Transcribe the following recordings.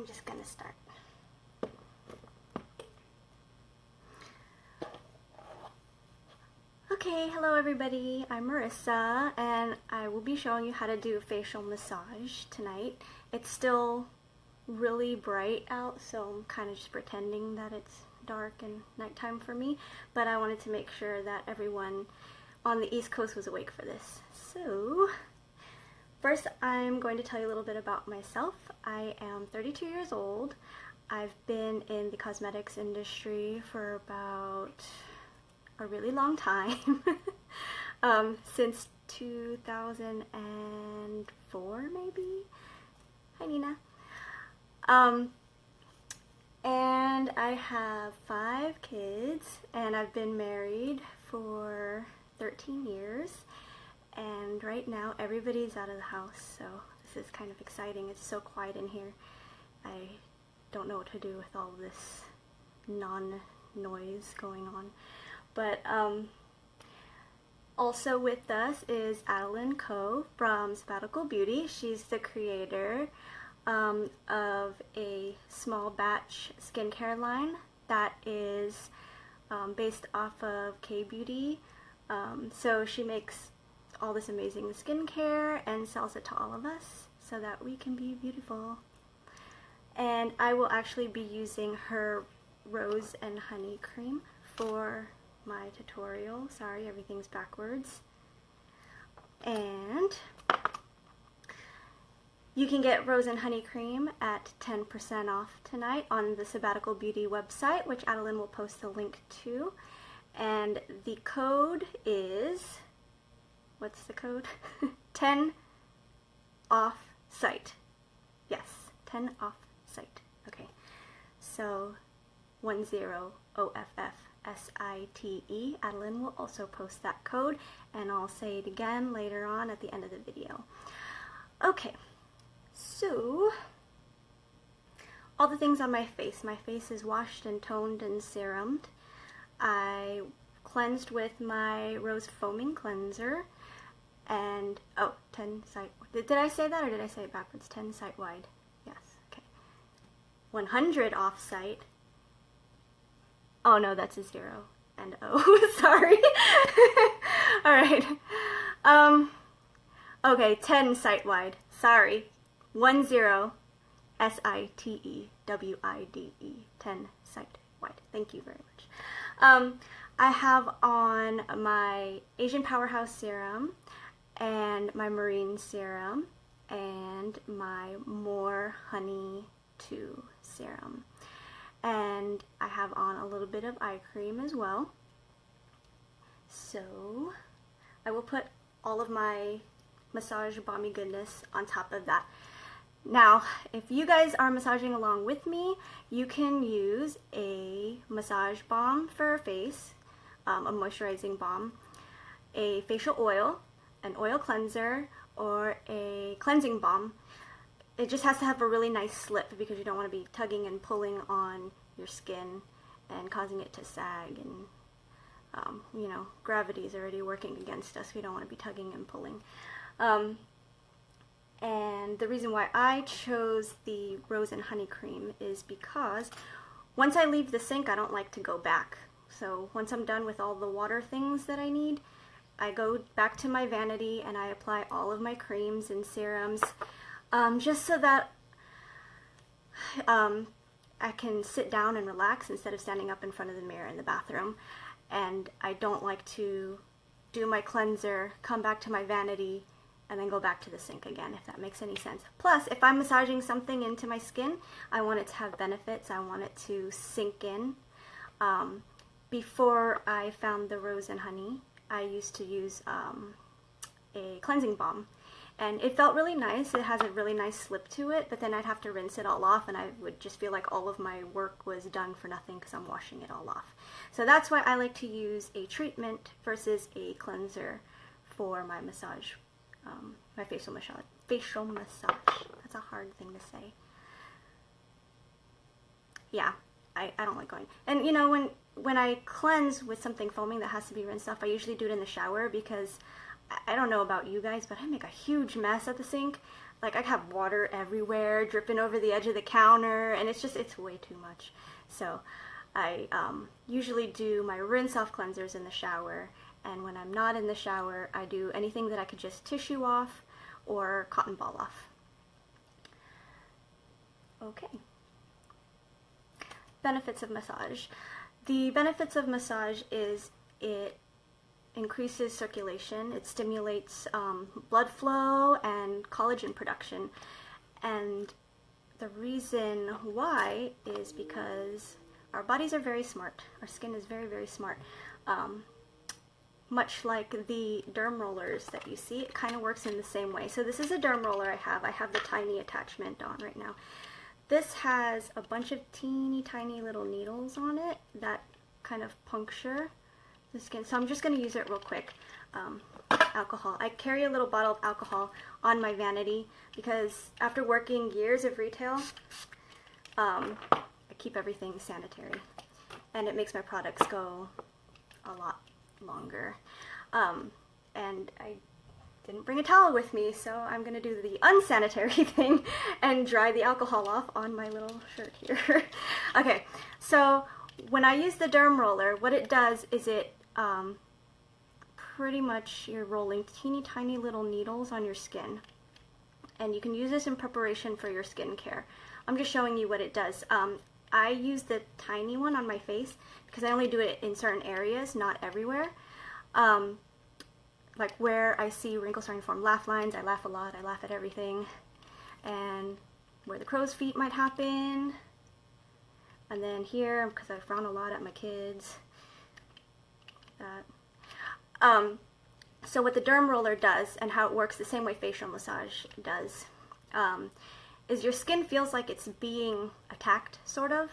I'm just gonna start. Okay, hello everybody, I'm Marissa, and I will be showing you how to do a facial massage tonight. It's still really bright out, so I'm kind of just pretending that it's dark and nighttime for me, but I wanted to make sure that everyone on the East Coast was awake for this. So, first I'm going to tell you a little bit about myself. I am 32 years old. I've been in the cosmetics industry for about a really long time, since 2004 maybe. Hi Nina. And I have 5 kids, and I've been married for 13 years, and right now everybody's out of the house, so this is kind of exciting. It's so quiet in here. I don't know what to do with all of this non-noise going on. But also with us is Adeline Coe from Sabbatical Beauty. She's the creator of a small batch skincare line that is based off of K-Beauty. So she makes all this amazing skincare and sells it to all of us so that we can be beautiful. And I will actually be using her rose and honey cream for my tutorial. Sorry, everything's backwards. And you can get rose and honey cream at 10% off tonight on the Sabbatical Beauty website, which Adeline will post the link to. And the code is, what's the code? 10 off site. Yes, 10 off site. Okay, so 10 OFFSITE. Adeline will also post that code, and I'll say it again later on at the end of the video. Okay, so all the things on my face. My face is washed and toned and serumed. I cleansed with my rose foaming cleanser, and 10 site. Did I say that or did I say it backwards? 10 site wide. Yes. Okay. 100 off site. Oh no, that's a 0 and O. Sorry. Alright. Okay, 10 site-wide. Sorry. 10 SITEWIDE. 10 site-wide. Thank you very much. I have on my Asian Powerhouse serum and my Marine serum and my More Honey 2 serum. And I have on a little bit of eye cream as well. So I will put all of my massage balmy goodness on top of that. Now, if you guys are massaging along with me, you can use a massage balm for face, a moisturizing balm, a facial oil, an oil cleanser, or a cleansing balm. It just has to have a really nice slip because you don't want to be tugging and pulling on your skin and causing it to sag, and you know, gravity is already working against us. We don't want to be tugging and pulling. And the reason why I chose the rose and honey cream is because once I leave the sink, I don't like to go back. So once I'm done with all the water things that I need, I go back to my vanity and I apply all of my creams and serums, just so that I can sit down and relax instead of standing up in front of the mirror in the bathroom. And I don't like to do my cleanser, come back to my vanity, and then go back to the sink again, if that makes any sense. Plus, if I'm massaging something into my skin, I want it to have benefits. I want it to sink in. Before I found the rose and honey, I used to use a cleansing balm. And it felt really nice. It has a really nice slip to it, but then I'd have to rinse it all off, and I would just feel like all of my work was done for nothing because I'm washing it all off. So that's why I like to use a treatment versus a cleanser for my massage, my facial massage. Facial massage. That's a hard thing to say. Yeah, I don't like going. And you know, when I cleanse with something foaming that has to be rinsed off, I usually do it in the shower because I don't know about you guys, but I make a huge mess at the sink. like I have water everywhere dripping over the edge of the counter, and it's way too much. So I usually do my rinse off cleansers in the shower, and when I'm not in the shower, I do anything that I could just tissue off or cotton ball off. Okay. Benefits of massage. The benefits of massage is it increases circulation, it stimulates blood flow and collagen production. And the reason why is because our bodies are very smart. Our skin is very, very smart. Much like the derm rollers that you see, it kind of works in the same way. So this is a derm roller I have. I have the tiny attachment on right now. This has a bunch of teeny tiny little needles on it that kind of puncture the skin. So I'm just going to use it real quick. Alcohol. I carry a little bottle of alcohol on my vanity because after working years of retail, I keep everything sanitary, and it makes my products go a lot longer. And I didn't bring a towel with me, so I'm going to do the unsanitary thing and dry the alcohol off on my little shirt here. Okay, so when I use the derm roller, what it does is it pretty much you're rolling teeny tiny little needles on your skin, and you can use this in preparation for your skincare. I'm just showing you what it does. I use the tiny one on my face because I only do it in certain areas, not everywhere. Like where I see wrinkles starting to form, laugh lines, I laugh a lot, I laugh at everything, and where the crow's feet might happen, and then here, because I frown a lot at my kids, that. So what the derm roller does, and how it works the same way facial massage does, is your skin feels like it's being attacked, sort of.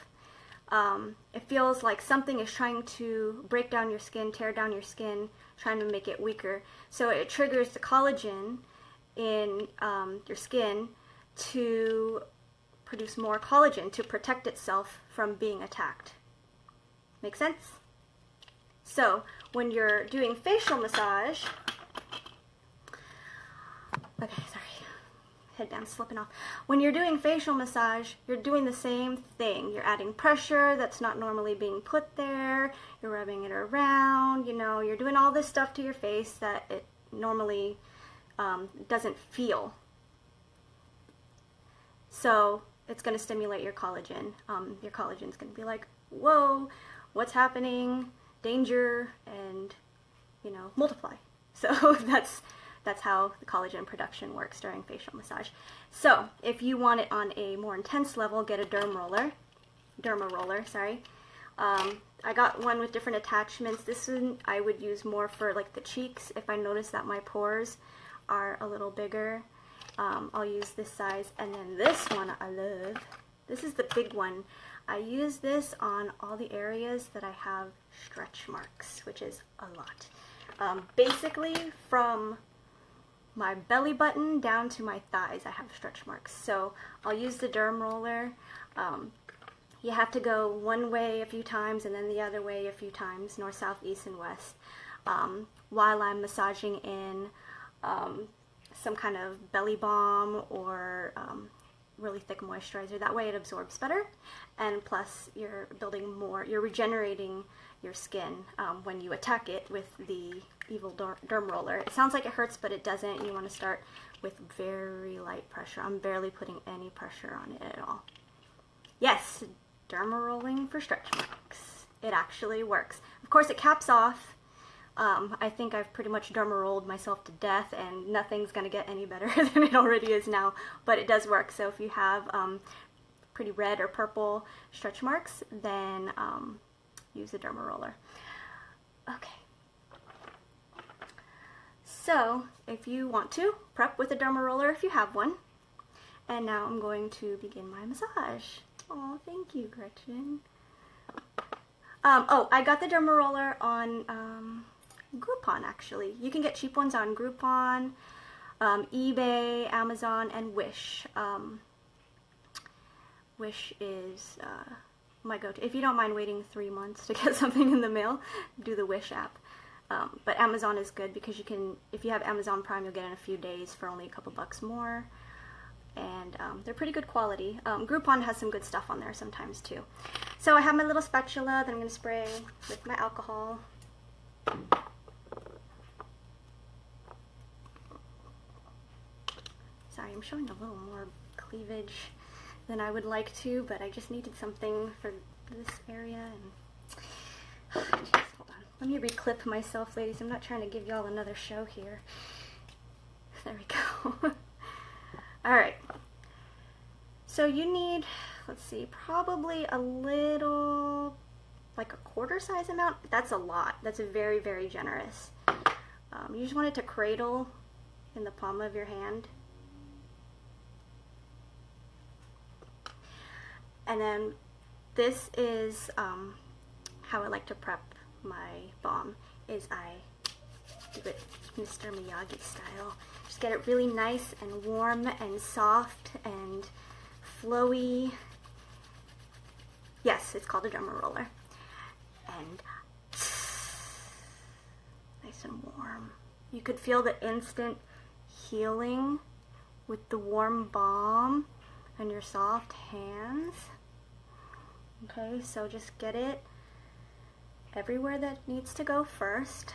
It feels like something is trying to break down your skin, tear down your skin, trying to make it weaker. So it triggers the collagen in your skin to produce more collagen to protect itself from being attacked. Make sense? So when you're doing facial massage, okay, sorry, headband's slipping off. When you're doing facial massage, you're doing the same thing. You're adding pressure that's not normally being put there. You're rubbing it around, you know, you're doing all this stuff to your face that it normally doesn't feel. So it's going to stimulate your collagen. Your collagen's going to be like, whoa, what's happening? Danger, and, you know, multiply. So that's how the collagen production works during facial massage. So if you want it on a more intense level, get a derma roller, sorry. I got one with different attachments. This one I would use more for like the cheeks. If I notice that my pores are a little bigger, I'll use this size. And then this one I love. This is the big one. I use this on all the areas that I have stretch marks, which is a lot. Basically from my belly button down to my thighs I have stretch marks. So I'll use the derm roller. You have to go one way a few times and then the other way a few times, north, south, east, and west, while I'm massaging in some kind of belly balm or really thick moisturizer. That way it absorbs better, and plus you're building more, you're regenerating your skin when you attack it with the evil derm roller. It sounds like it hurts, but it doesn't. You want to start with very light pressure. I'm barely putting any pressure on it at all. Yes, dermarolling for stretch marks. It actually works. Of course, it caps off. I think I've pretty much dermarolled myself to death, and nothing's going to get any better than it already is now, but it does work. So if you have pretty red or purple stretch marks, then use the derma roller. Okay. So if you want to, prep with a derma roller if you have one. And now I'm going to begin my massage. Oh, thank you, Gretchen. Oh, I got the derma roller on Groupon, actually. You can get cheap ones on Groupon, eBay, Amazon, and Wish. Wish is my go-to. If you don't mind waiting 3 months to get something in the mail, do the Wish app. But Amazon is good because you can, if you have Amazon Prime, you'll get it in a few days for only a couple bucks more. and they're pretty good quality. Groupon has some good stuff on there sometimes too. So I have my little spatula that I'm going to spray with my alcohol. Sorry, I'm showing a little more cleavage than I would like to, but I just needed something for this area. And geez, hold on. Let me reclip myself, ladies. I'm not trying to give y'all another show here. There we go. Alright. So you need, let's see, probably a little, like a quarter size amount. That's a lot. That's very, very generous. You just want it to cradle in the palm of your hand. And then this is how I like to prep my balm, is I do it Mr. Miyagi style. Just get it really nice and warm and soft and flowy. Yes, it's called a Dermaroller. And nice and warm. You could feel the instant healing with the warm balm and your soft hands. Okay, so just get it everywhere that needs to go first.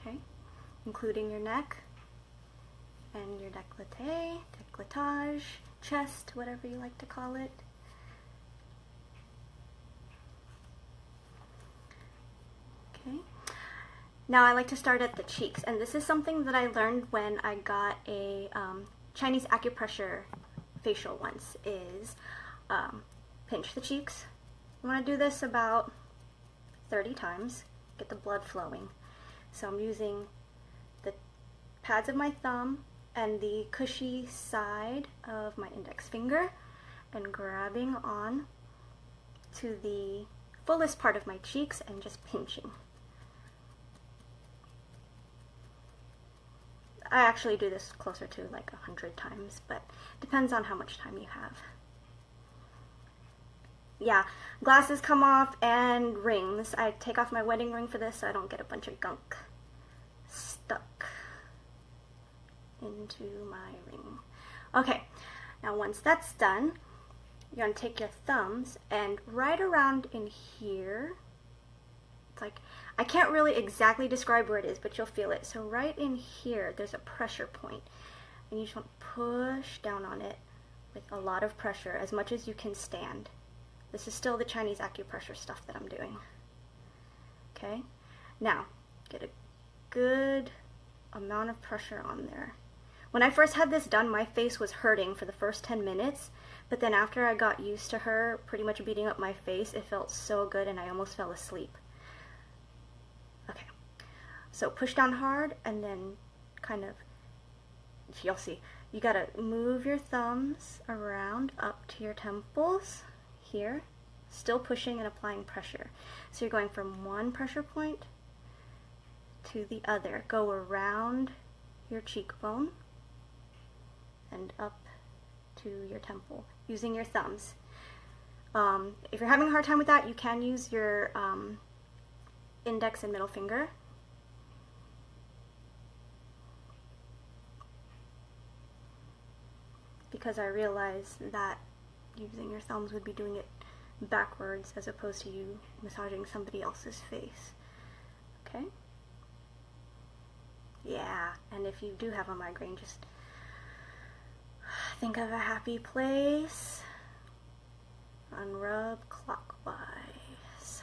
Okay, including your neck and your décolleté, décolletage, chest, whatever you like to call it. Okay, now I like to start at the cheeks, and this is something that I learned when I got a Chinese acupressure facial once, is pinch the cheeks. You want to do this about 30 times, get the blood flowing. So I'm using the pads of my thumb and the cushy side of my index finger and grabbing on to the fullest part of my cheeks and just pinching. I actually do this closer to like 100 times, but depends on how much time you have. Yeah, glasses come off and rings. I take off my wedding ring for this so I don't get a bunch of gunk stuck into my ring. Okay, now once that's done, you're going to take your thumbs and right around in here, it's like, I can't really exactly describe where it is, but you'll feel it. So right in here, there's a pressure point, and you just want to push down on it with a lot of pressure, as much as you can stand. This is still the Chinese acupressure stuff that I'm doing. Okay, now get a good amount of pressure on there. When I first had this done, my face was hurting for the first 10 minutes, but then after I got used to her pretty much beating up my face, it felt so good and I almost fell asleep. Okay, so push down hard and then kind of, you'll see, you gotta move your thumbs around up to your temples here, still pushing and applying pressure. So you're going from one pressure point to the other. Go around your cheekbone and up to your temple using your thumbs. If you're having a hard time with that, you can use your index and middle finger. Because I realized that using your thumbs would be doing it backwards as opposed to you massaging somebody else's face. Okay? Yeah, and if you do have a migraine, just think of a happy place and rub clockwise.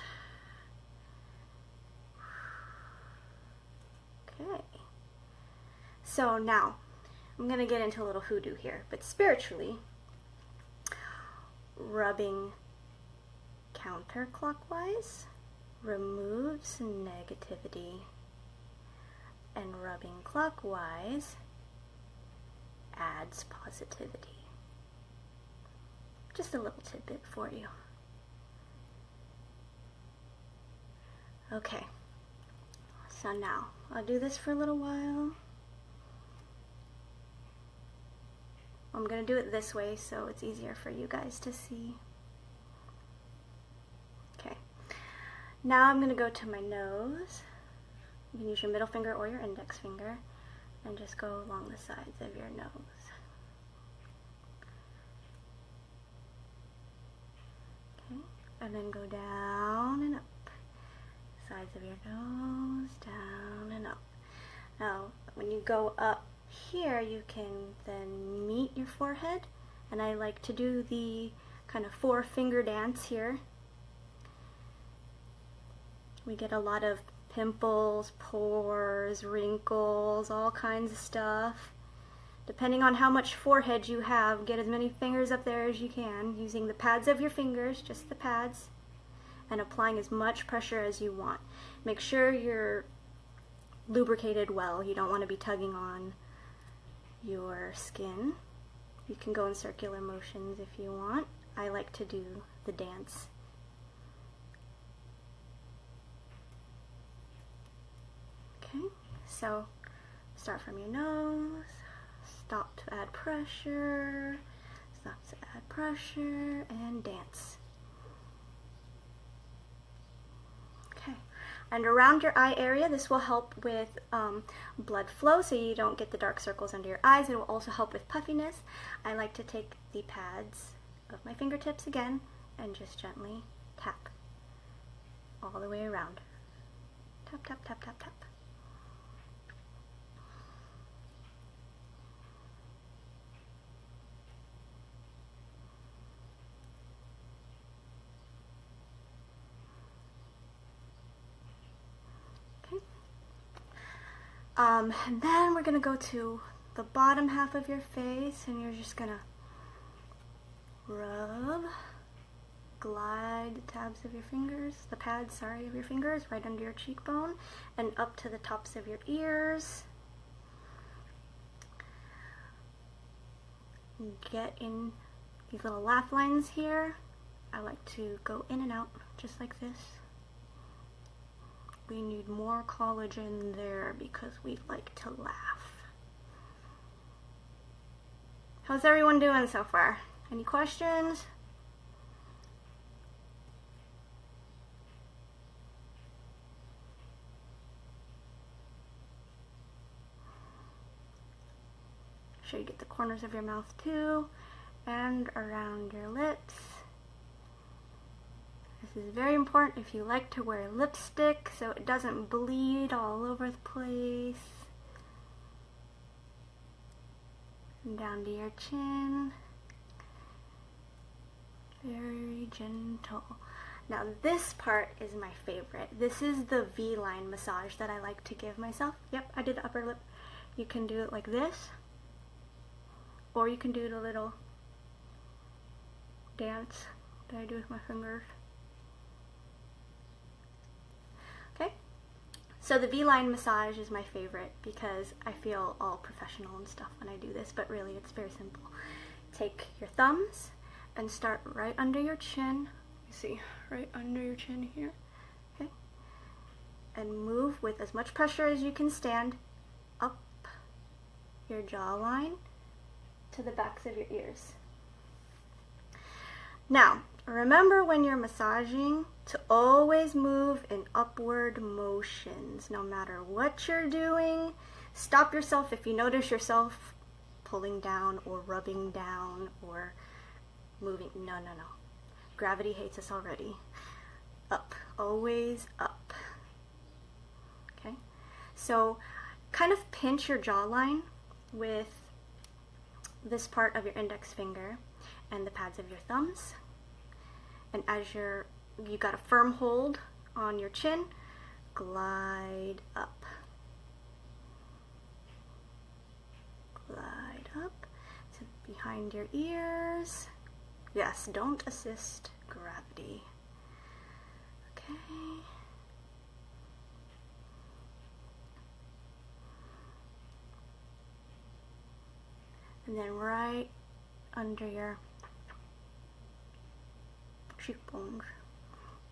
Okay. So now, I'm going to get into a little hoodoo here, but spiritually, rubbing counterclockwise removes negativity, and rubbing clockwise adds positivity. Just a little tidbit for you. Okay, so now I'll do this for a little while. I'm going to do it this way so it's easier for you guys to see. Okay, now I'm going to go to my nose. You can use your middle finger or your index finger and just go along the sides of your nose. and then go down and up. Sides of your nose, down and up. Now, when you go up here, you can then meet your forehead, and I like to do the kind of 4-finger dance here. We get a lot of pimples, pores, wrinkles, all kinds of stuff. Depending on how much forehead you have, get as many fingers up there as you can, using the pads of your fingers, just the pads, and applying as much pressure as you want. Make sure you're lubricated well. You don't want to be tugging on your skin. You can go in circular motions if you want. I like to do the dance. Okay, so start from your nose, stop to add pressure, stop to add pressure, and dance. Okay, and around your eye area, this will help with blood flow so you don't get the dark circles under your eyes. It will also help with puffiness. I like to take the pads of my fingertips again and just gently tap all the way around. Tap, tap, tap, tap, tap. And then we're going to go to the bottom half of your face, and you're just going to rub, glide the tabs of your fingers, the pads, sorry, of your fingers right under your cheekbone and up to the tops of your ears. Get in these little laugh lines here. I like to go in and out just like this. We need more collagen there because we like to laugh. How's everyone doing so far? Any questions? Make sure you get the corners of your mouth too, and around your lips. This is very important if you like to wear lipstick so it doesn't bleed all over the place. And down to your chin. Very gentle. Now this part is my favorite. This is the V-line massage that I like to give myself. Yep, I did the upper lip. You can do it like this, or you can do the little dance that I do with my fingers. Okay, so the V-line massage is my favorite because I feel all professional and stuff when I do this, but really it's very simple. Take your thumbs and start right under your chin. You see, right under your chin here. Okay, and move with as much pressure as you can stand up your jawline to the backs of your ears. Now, remember when you're massaging to always move in upward motions, no matter what you're doing. Stop yourself if you notice yourself pulling down or rubbing down or moving. No, no, no. Gravity hates us already. Up, always up. Okay, so kind of pinch your jawline with this part of your index finger and the pads of your thumbs. And as you got a firm hold on your chin, glide up. Glide up to behind your ears. Yes, don't assist gravity. Okay. And then right under your cheekbones,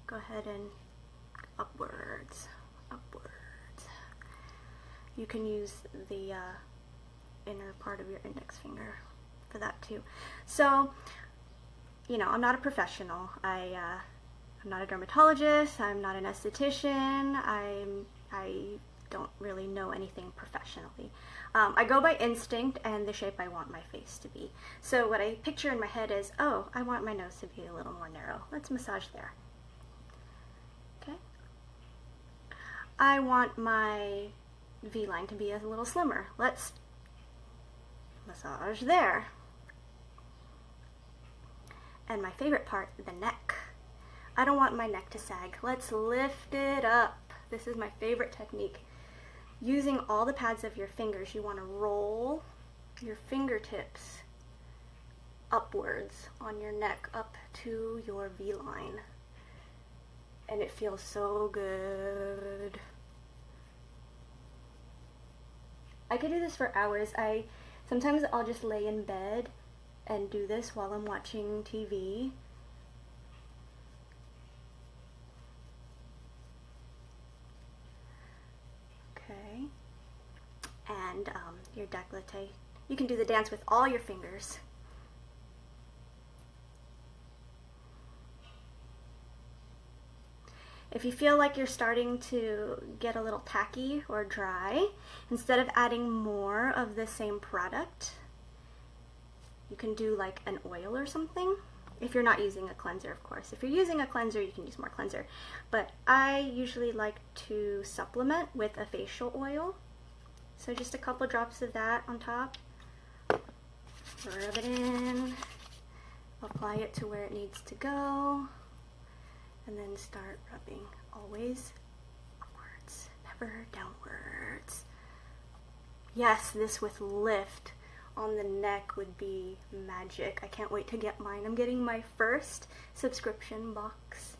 go ahead and upwards, upwards. You can use the inner part of your index finger for that too. So, you know, I'm not a professional. I'm not a dermatologist. I'm not an esthetician. I don't really know anything professionally. I go by instinct and the shape I want my face to be. So what I picture in my head is, oh, I want my nose to be a little more narrow. Let's massage there. Okay. I want my V-line to be a little slimmer. Let's massage there. And my favorite part, the neck. I don't want my neck to sag. Let's lift it up. This is my favorite technique. Using all the pads of your fingers, you want to roll your fingertips upwards on your neck up to your V-line. And it feels so good. I could do this for hours. Sometimes I'll just lay in bed and do this while I'm watching TV. Okay. And your décolleté. You can do the dance with all your fingers. If you feel like you're starting to get a little tacky or dry, instead of adding more of the same product, you can do like an oil or something. If you're not using a cleanser, of course. If you're using a cleanser, you can use more cleanser. But I usually like to supplement with a facial oil. So just a couple drops of that on top. Rub it in. Apply it to where it needs to go. And then start rubbing, always upwards, never downwards. Yes, this with lift on the neck would be magic. I can't wait to get mine. I'm getting my first subscription box.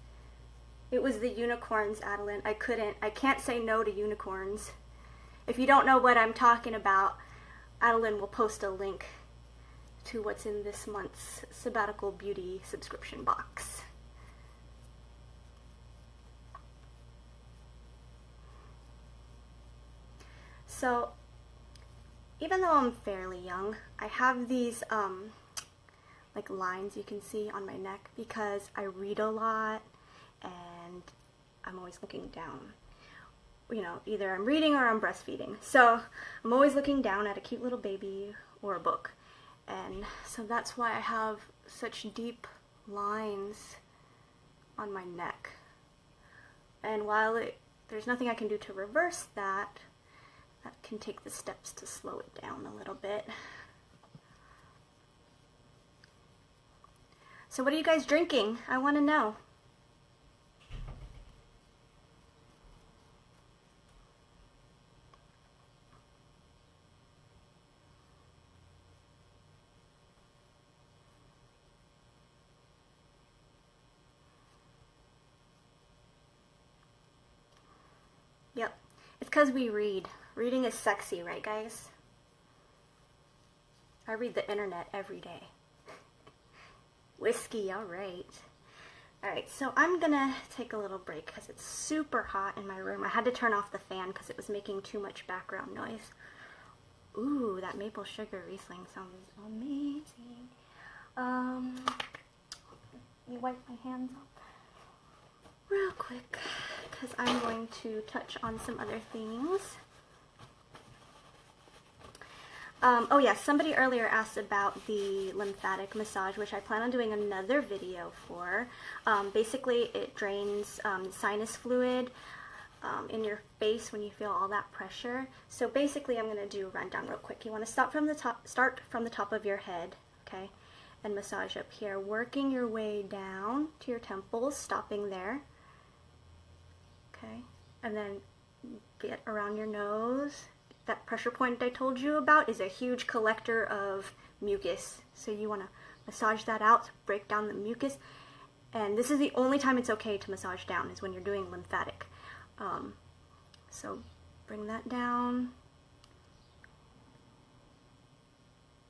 It was the unicorns, Adeline. I can't say no to unicorns. If you don't know what I'm talking about, Adeline will post a link to what's in this month's Sabbatical Beauty subscription box. So, even though I'm fairly young, I have these like lines you can see on my neck because I read a lot and I'm always looking down. You know, either I'm reading or I'm breastfeeding. So I'm always looking down at a cute little baby or a book. And so that's why I have such deep lines on my neck. And while there's nothing I can do to reverse that, I can take the steps to slow it down a little bit. So what are you guys drinking? I want to know. Yep, it's because we read. Reading is sexy, right guys? I read the internet every day. Whiskey, alright. Alright, so I'm gonna take a little break because it's super hot in my room. I had to turn off the fan because it was making too much background noise. Ooh, that maple sugar Riesling sounds amazing. Let me wipe my hands off real quick because I'm going to touch on some other things. Oh yeah, somebody earlier asked about the lymphatic massage, which I plan on doing another video for. Basically, it drains sinus fluid in your face when you feel all that pressure. So basically, I'm going to do a rundown real quick. You want to start from the top of your head, okay, and massage up here, working your way down to your temples, stopping there, okay, and then get around your nose. That pressure point I told you about is a huge collector of mucus. So you want to massage that out, break down the mucus. And this is the only time it's okay to massage down, is when you're doing lymphatic. So bring that down.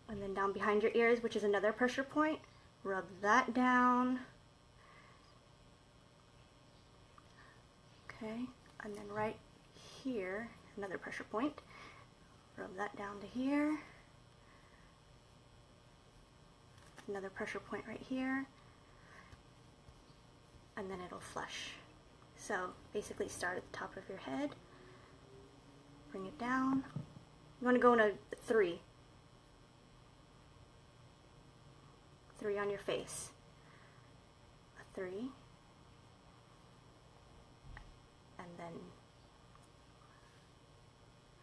And then down behind your ears, which is another pressure point. Rub that down. Okay, and then right here, another pressure point. Rub that down to here. Another pressure point right here. And then it'll flush. So basically start at the top of your head Bring it down. You want to go in a 3. 3 on your face. A 3. And then,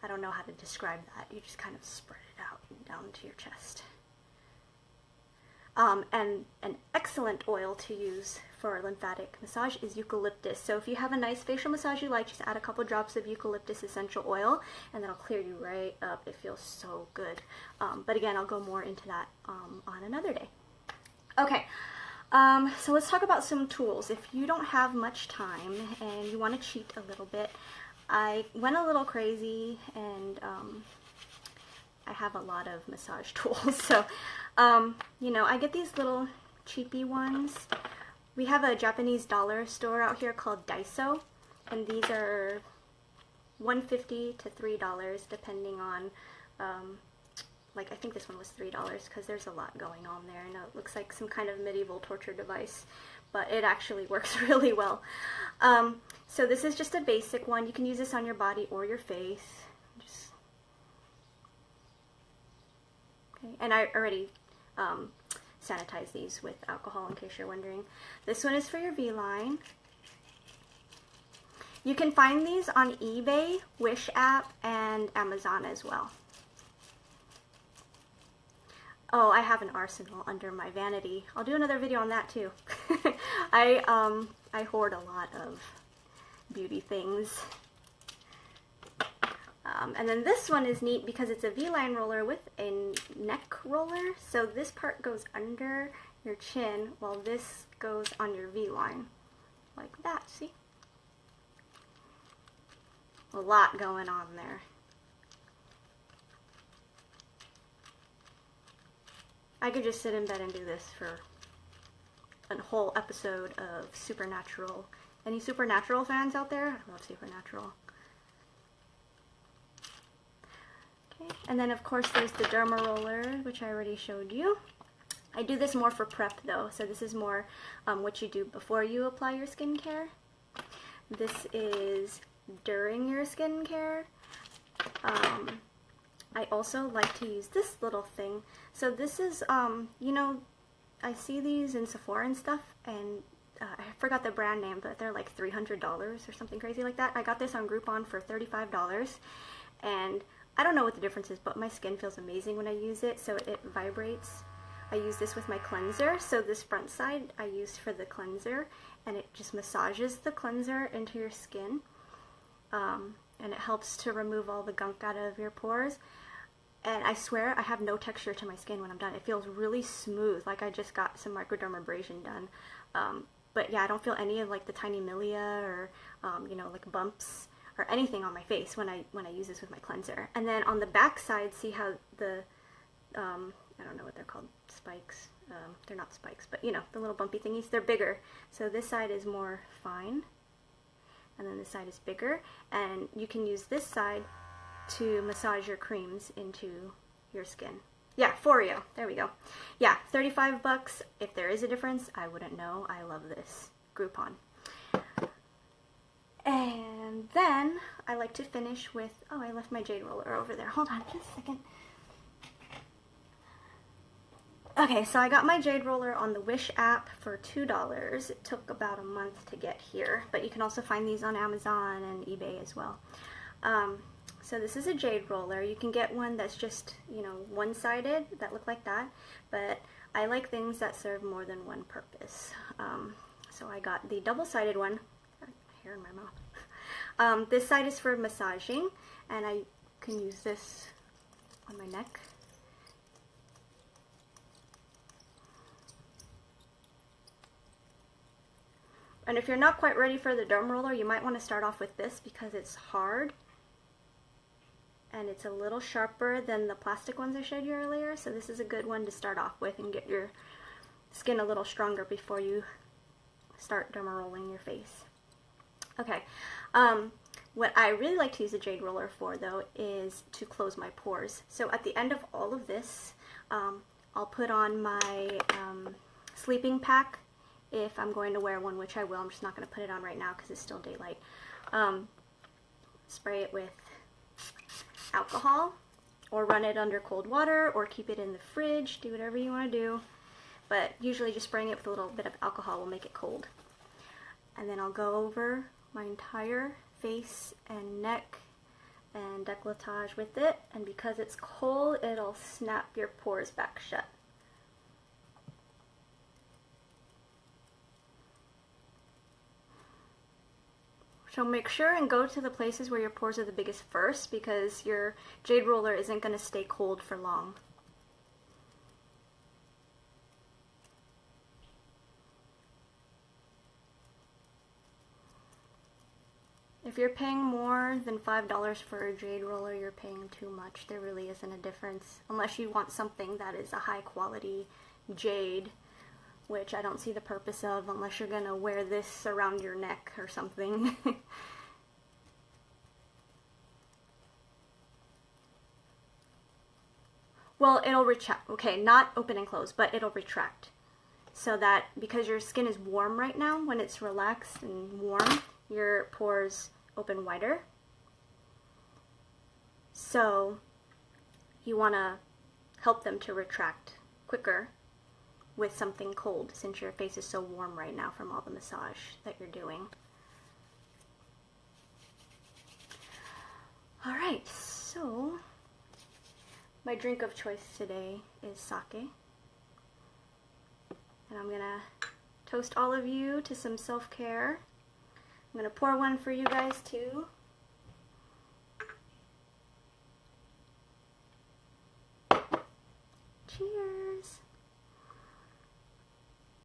I don't know how to describe that. You just kind of spread it out and down to your chest. And an excellent oil to use for lymphatic massage is eucalyptus. So if you have a nice facial massage you like, just add a couple drops of eucalyptus essential oil and that'll clear you right up. It feels so good. But again, I'll go more into that on another day. Okay, so let's talk about some tools. If you don't have much time and you want to cheat a little bit, I went a little crazy and I have a lot of massage tools. So, you know, I get these little cheapy ones. We have a Japanese dollar store out here called Daiso, and these are $1.50 to $3 depending on, like I think this one was $3 because there's a lot going on there. I know it looks like some kind of medieval torture device, but it actually works really well. So this is just a basic one. You can use this on your body or your face. Just, okay, and I already sanitize these with alcohol in case you're wondering. This one is for your V-line. You can find these on eBay, Wish app, and Amazon as well. Oh, I have an arsenal under my vanity. I'll do another video on that too. I hoard a lot of beauty things. And then this one is neat because it's a V-line roller with a neck roller. So this part goes under your chin while this goes on your V-line. Like that, see? A lot going on there. I could just sit in bed and do this for a whole episode of Supernatural. Any Supernatural fans out there? I love Supernatural. Okay, and then of course there's the Dermaroller, which I already showed you. I do this more for prep though, so this is more what you do before you apply your skincare. This is during your skincare. I also like to use this little thing. So this is, you know, I see these in Sephora and stuff, and I forgot the brand name, but they're like $300 or something crazy like that. I got this on Groupon for $35, and I don't know what the difference is, but my skin feels amazing when I use it, so it vibrates. I use this with my cleanser, so this front side I use for the cleanser, and it just massages the cleanser into your skin, and it helps to remove all the gunk out of your pores. And I swear I have no texture to my skin when I'm done. It feels really smooth, like I just got some microdermabrasion done. But yeah, I don't feel any of like the tiny milia or you know, like bumps or anything on my face when I use this with my cleanser. And then on the back side, see how the I don't know what they're called, spikes. They're not spikes, but you know, the little bumpy thingies, they're bigger. So this side is more fine, and then this side is bigger. And you can use this side to massage your creams into your skin. Yeah, Foreo. There we go. Yeah, $35. If there is a difference, I wouldn't know. I love this. Groupon. And then I like to finish with, oh, I left my jade roller over there. Hold on just a second. Okay, so I got my jade roller on the Wish app for $2. It took about a month to get here, but you can also find these on Amazon and eBay as well. So this is a jade roller. You can get one that's just, you know, one-sided that look like that, but I like things that serve more than one purpose. So I got the double-sided one. Hair in my mouth. This side is for massaging, and I can use this on my neck. And if you're not quite ready for the derm roller, you might want to start off with this because it's hard. And it's a little sharper than the plastic ones I showed you earlier, so this is a good one to start off with and get your skin a little stronger before you start dermarolling your face. Okay, what I really like to use a jade roller for though is to close my pores. So at the end of all of this, I'll put on my sleeping pack if I'm going to wear one, which I will. I'm just not going to put it on right now because it's still daylight. Spray it with alcohol, or run it under cold water, or keep it in the fridge. Do whatever you want to do. But usually just spraying it with a little bit of alcohol will make it cold. And then I'll go over my entire face and neck and décolletage with it. And because it's cold, it'll snap your pores back shut. So make sure and go to the places where your pores are the biggest first, because your jade roller isn't going to stay cold for long. If you're paying more than $5 for a jade roller, you're paying too much. There really isn't a difference, unless you want something that is a high quality jade, which I don't see the purpose of unless you're gonna wear this around your neck or something. Well, it'll retract. Okay, not open and close, but it'll retract. So that, because your skin is warm right now, when it's relaxed and warm, your pores open wider. So you want to help them to retract quicker with something cold, since your face is so warm right now from all the massage that you're doing. Alright, so my drink of choice today is sake. And I'm gonna toast all of you to some self-care. I'm gonna pour one for you guys too. Cheers!